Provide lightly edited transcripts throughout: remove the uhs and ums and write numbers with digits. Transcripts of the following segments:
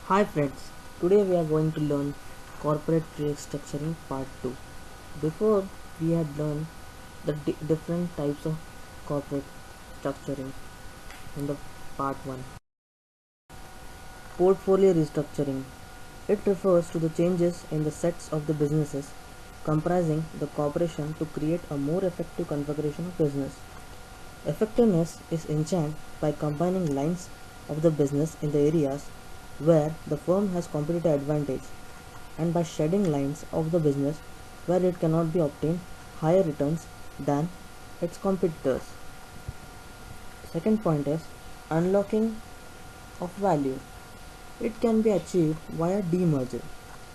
Hi friends, today we are going to learn corporate restructuring part 2. Before we had learned the different types of corporate structuring in the part 1. Portfolio restructuring. It refers to the changes in the sets of the businesses comprising the corporation to create a more effective configuration of business. Effectiveness is enhanced by combining lines of the business in the areas where the firm has competitive advantage and by shedding lines of the business where it cannot be obtained higher returns than its competitors. Second point is unlocking of value. It can be achieved via demerger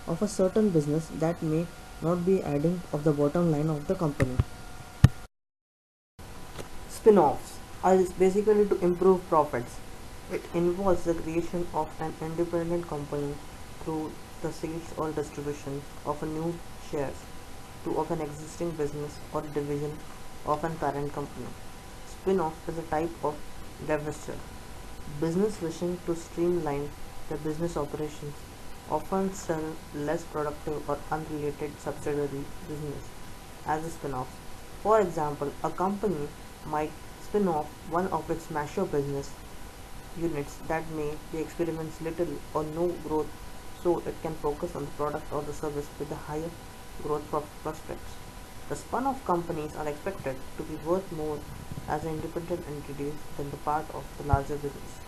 of a certain business that may not be adding of the bottom line of the company. Spin-offs are basically to improve profits. It involves the creation of an independent company through the sales or distribution of a new shares to of an existing business or division of an parent company. Spin-off is a type of divestiture. Business wishing to streamline their business operations often sell less productive or unrelated subsidiary business as a spin-off. For example, a company might spin off one of its mature business units that may be experience little or no growth so it can focus on the product or the service with the higher growth prospects. The spun off companies are expected to be worth more as independent entities than the part of the larger business.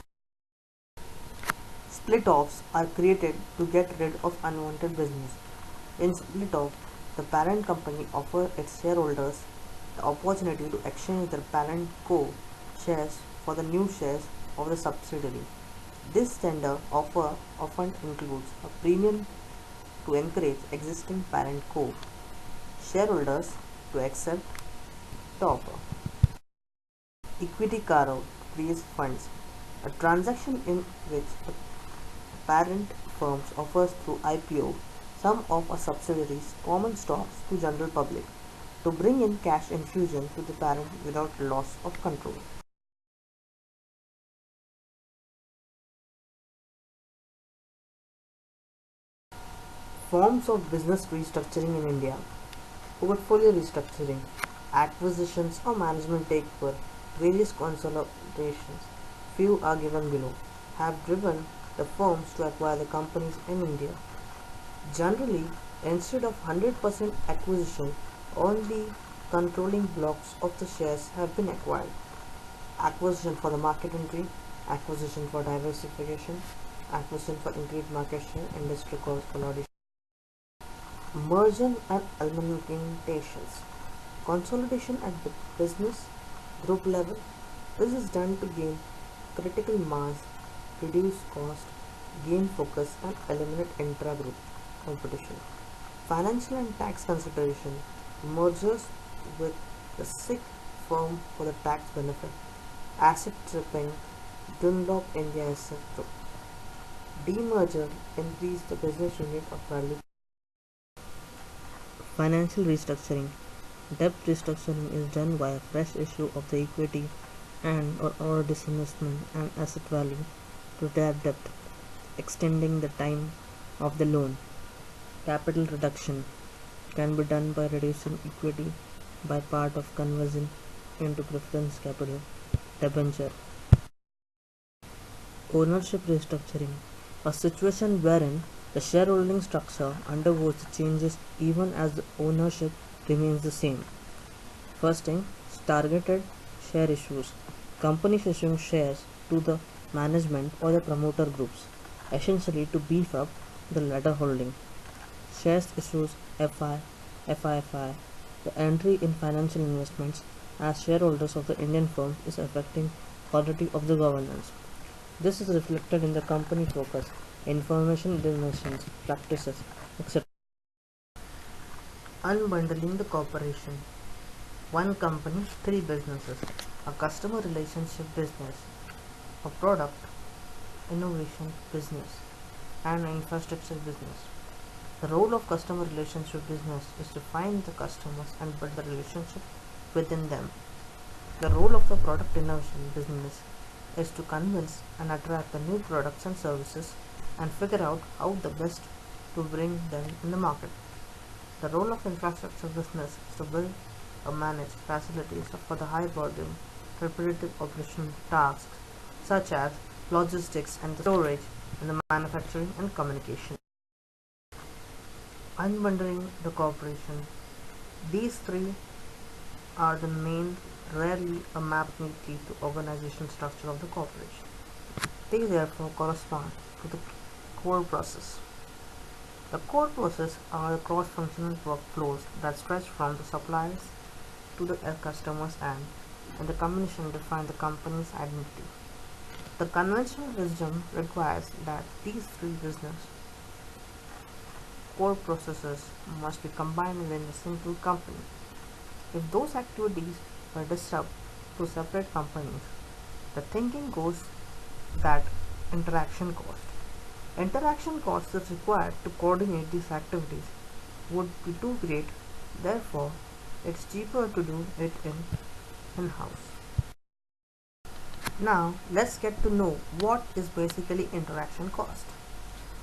Split offs are created to get rid of unwanted business. In split off, the parent company offers its shareholders the opportunity to exchange their parent co shares for the new shares of the subsidiary. This tender offer often includes a premium to encourage existing parent co shareholders to accept the offer. Equity carve-out raise funds, a transaction in which a parent firm offers through IPO some of a subsidiary's common stocks to general public to bring in cash infusion to the parent without loss of control. Forms of business restructuring in India. Portfolio restructuring, acquisitions or management take for various consolidations, few are given below, have driven the firms to acquire the companies in India. Generally, instead of 100% acquisition, only controlling blocks of the shares have been acquired. Acquisition for the market entry, acquisition for diversification, acquisition for increased market share, industry consolidation. Merger and amalgamations. Consolidation at the business group level. This is done to gain critical mass, reduce cost, gain focus and eliminate intra-group competition. Financial and tax consideration. Mergers with the sick firm for the tax benefit. Asset stripping. Dunlop India etc. Demerger increase the business unit of value. Financial restructuring. Debt restructuring is done by a fresh issue of the equity and or disinvestment and asset value to their debt, extending the time of the loan. Capital reduction can be done by reducing equity by part of conversion into preference capital, debenture. Ownership restructuring, a situation wherein the shareholding structure undergoes changes even as the ownership remains the same. First thing, targeted share issues. Companies issuing shares to the management or the promoter groups, essentially to beef up the latter holding. Shares issues FI, FIFI. The entry in financial investments as shareholders of the Indian firms is affecting quality of the governance. This is reflected in the company focus, information dimensions, practices, etc. Unbundling the corporation. One company, three businesses. A customer relationship business, a product innovation business, and an infrastructure business. The role of customer relationship business is to find the customers and build the relationship within them. The role of the product innovation business is to convince and attract the new products and services and figure out how the best to bring them in the market. The role of infrastructure business is to build or manage facilities for the high volume, repetitive operational tasks such as logistics and the storage and the manufacturing and communication. Unbundling the corporation. These three are the main, rarely a map neatly to organization structure of the corporation. They therefore correspond to the core process. The core process are the cross-functional workflows that stretch from the suppliers to the customer's end, and the combination define the company's identity. The conventional wisdom requires that these three business core processes must be combined within a single company. If those activities were disrupt to separate companies, the thinking goes that interaction cost. Interaction cost is required to coordinate these activities would be too great, therefore it's cheaper to do it in-house. Now let's get to know what is basically interaction cost.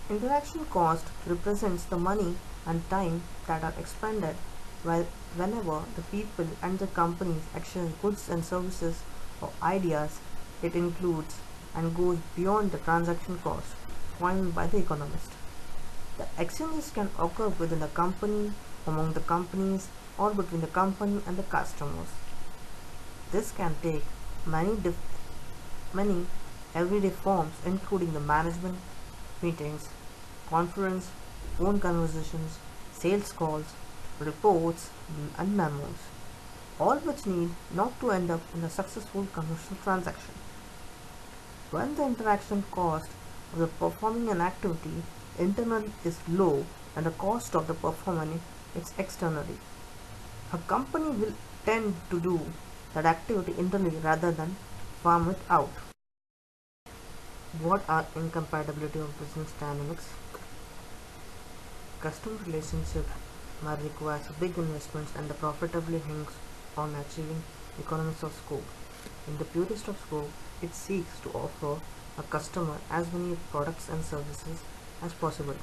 Interaction cost represents the money and time that are expended whenever the people and the companies exchange goods and services or ideas. It includes and goes beyond the transaction cost coined by the economist. The exchanges can occur within the company, among the companies, or between the company and the customers. This can take many everyday forms, including the management meetings, conference, phone conversations, sales calls, reports, and memos, all which need not to end up in a successful commercial transaction. When the interaction cost of the performing an activity internally is low and the cost of the performing it externally, a company will tend to do that activity internally rather than farm it out. What are incompatibility of business dynamics? Customer relationship might require big investments and the profitably hinges on achieving economies of scope. In the purest of scope, it seeks to offer a customer as many products and services as possible.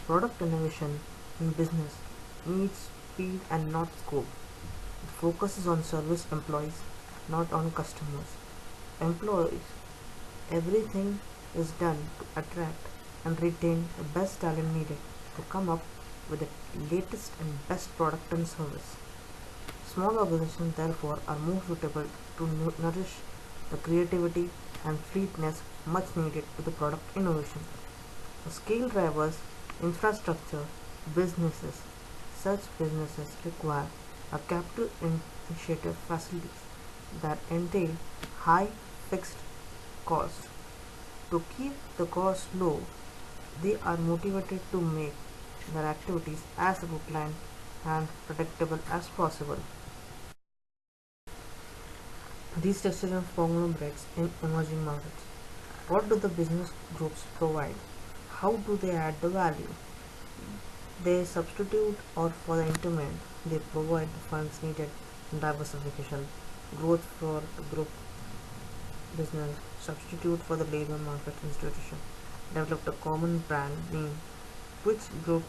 Product innovation in business needs speed and not scope. It focuses on service employees, not on customers. Employees, everything is done to attract and retain the best talent needed to come up with the latest and best product and service. Small organizations therefore are more suitable to nourish the creativity and fleetness much needed to the product innovation. The scale drivers, infrastructure, businesses. Such businesses require a capital initiative facilities that entail high fixed costs. To keep the cost low, they are motivated to make their activities as routine and predictable as possible. These decision formula breaks in emerging markets. What do the business groups provide? How do they add the value? They substitute or for the interment, they provide the funds needed in diversification, growth for the group business, substitute for the labor market institution, develop a common brand name which group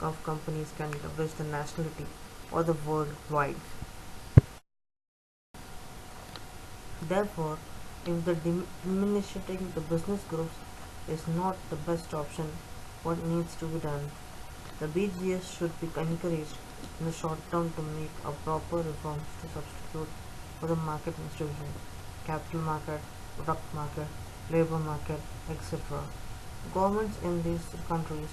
of companies can leverage the nationality or the worldwide. Therefore, if the diminishing the business groups is not the best option, what needs to be done? The BGS should be encouraged in the short term to make a proper reforms to substitute for the market institution, capital market, product market, labor market, etc. Governments in these countries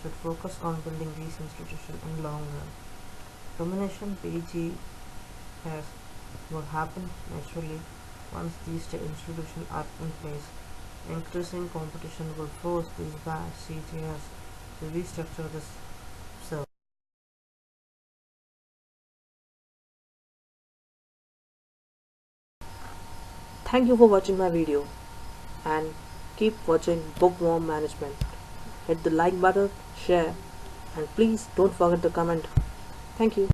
should focus on building these institutions in long run. Domination BGS will happen naturally once these institutions are in place. Increasing competition will force these bad CGS to restructure this service. Thank you for watching my video and keep watching Bookworm Management. Hit the like button, share, and please don't forget to comment. Thank you.